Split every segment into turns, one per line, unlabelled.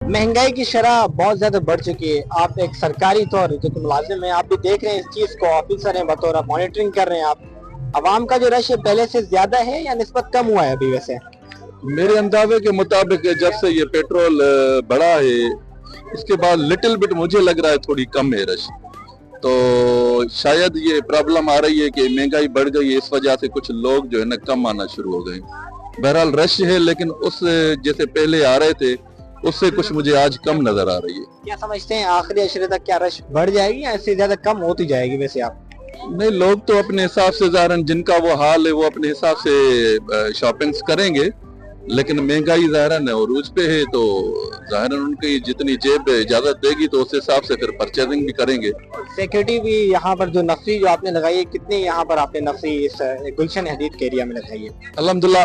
महंगाई की शरह बहुत ज्यादा बढ़ चुकी है। आप एक सरकारी तौर जो कि मुलाजिम है, आप भी देख रहे हैं इस चीज को, ऑफिसर हैं बतौर, आप मॉनिटरिंग कर रहे हैं। आप अवाम का जो रश है पहले से ज्यादा है या निस्बत कम हुआ है अभी? वैसे
मेरे अंदाजे के मुताबिक जब से ये पेट्रोल बढ़ा है, इसके बाद लिटिल बिट मुझे लग रहा है थोड़ी कम है रश। तो शायद ये प्रॉब्लम आ रही है कि महंगाई बढ़ गई है, इस वजह से कुछ लोग जो है ना कम आना शुरू हो गए। बहरहाल रश है, लेकिन उस जैसे पहले आ रहे थे उससे कुछ मुझे आज कम नजर आ रही है।
क्या समझते हैं आखिरी अशरे तक क्या रश बढ़ जाएगी या इससे ज्यादा कम होती जाएगी? वैसे आप
नहीं, लोग तो अपने हिसाब से ज़ाहिरन जिनका वो हाल है वो अपने हिसाब से शॉपिंग्स करेंगे, लेकिन महंगाई ज़ाहिरन है और उस पे है, तो ज़ाहिरन उनकी जितनी जेब इजाजत देगी तो उस हिसाब से फिर परचेजिंग भी करेंगे।
सिक्योरिटी भी यहाँ पर जो नफरी जो आपने लगाई है, कितनी यहाँ पर आपने नफरी इस गुलशन हदीद के एरिया में लगाई है?
अल्हम्दुलिल्लाह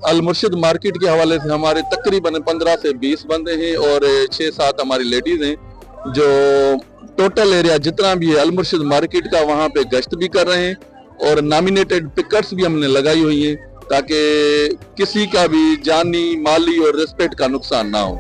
अल मुर्शिद मार्केट के हवाले से हमारे तकरीबन 15 से 20 बंदे हैं और 6-7 हमारी लेडीज हैं जो टोटल एरिया जितना भी है अल मुर्शिद मार्केट का वहाँ पे गश्त भी कर रहे हैं और नॉमिनेटेड पिकर्स भी हमने लगाई हुई हैं ताकि किसी का भी जानी, माली और रिस्पेक्ट का नुकसान ना हो।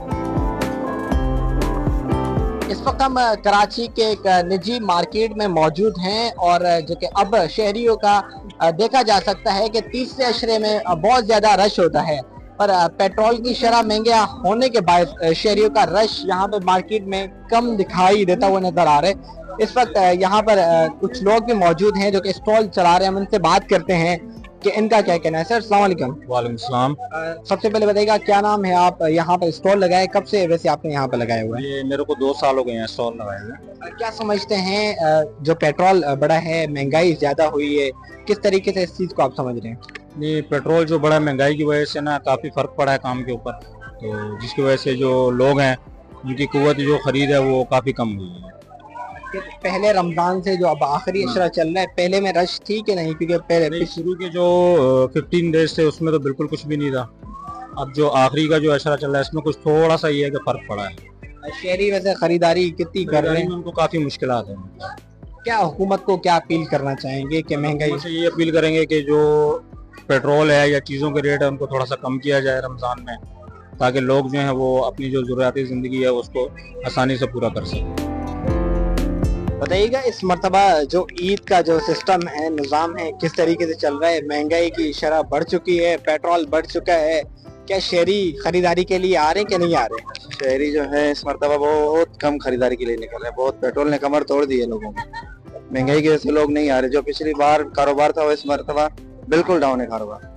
इस वक्त हम कराची के एक निजी मार्केट में मौजूद हैं और जो कि अब शहरियों का देखा जा सकता है कि तीसरे अशरे में बहुत ज्यादा रश होता है, पर पेट्रोल की शरह महंगा होने के बाद शहरियों का रश यहाँ पे मार्केट में कम दिखाई देता हुआ नजर आ रहा है। इस वक्त यहाँ पर कुछ लोग भी मौजूद हैं जो कि स्टॉल चला रहे हैं, हम उनसे बात करते हैं कि इनका क्या कहना है। सर अस्सलाम वालेकुम।
वालेकुम सलाम।
सबसे पहले बताइएगा क्या नाम है? आप यहाँ पर स्टॉल लगाए कब से वैसे आपने यहाँ पर लगाया हुआ है?
ये मेरे को 2 साल हो गए हैं स्टॉल लगाए हुए।
क्या समझते हैं जो पेट्रोल बढ़ा है, महंगाई ज्यादा हुई है, किस तरीके से इस चीज को आप समझ रहे हैं?
ये पेट्रोल जो बढ़ा महंगाई की वजह से ना काफ़ी फ़र्क पड़ा है काम के ऊपर, तो जिसकी वजह से जो लोग हैं उनकी कुव्वत जो खरीद है वो काफ़ी कम हुई है।
पहले रमजान से जो अब आखिरी अशरा चल रहा है, पहले में रश थी कि नहीं? क्योंकि पहले
शुरू के जो 15 डेज थे उसमें तो बिल्कुल कुछ भी नहीं था। अब जो आखिरी का जो अशरा चल रहा है इसमें कुछ थोड़ा सा ये है कि फ़र्क पड़ा है।
शहरी वैसे खरीदारी कितनी कर रहे हैं?
उनको काफ़ी मुश्किलात हैं।
क्या हुकूमत को क्या अपील करना चाहेंगे कि महंगाई
से ये अपील करेंगे कि जो पेट्रोल है या चीज़ों के रेट है उनको थोड़ा सा कम किया जाए रमज़ान में, ताकि लोग जो हैं वो अपनी जो ज़रूरियाती ज़िंदगी है उसको आसानी से पूरा कर सकें।
बताइएगा इस मर्तबा जो ईद का जो सिस्टम है, निज़ाम है, किस तरीके से चल रहा है? महंगाई की शरह बढ़ चुकी है, पेट्रोल बढ़ चुका है, क्या शहरी खरीदारी के लिए आ रहे हैं कि नहीं आ रहे?
शहरी जो है इस मर्तबा बहुत कम खरीदारी के लिए निकल रहे हैं। बहुत पेट्रोल ने कमर तोड़ दी है लोगों की। महंगाई की वजह से लोग नहीं आ रहे। जो पिछली बार कारोबार था वो इस मर्तबा बिल्कुल डाउन है कारोबार।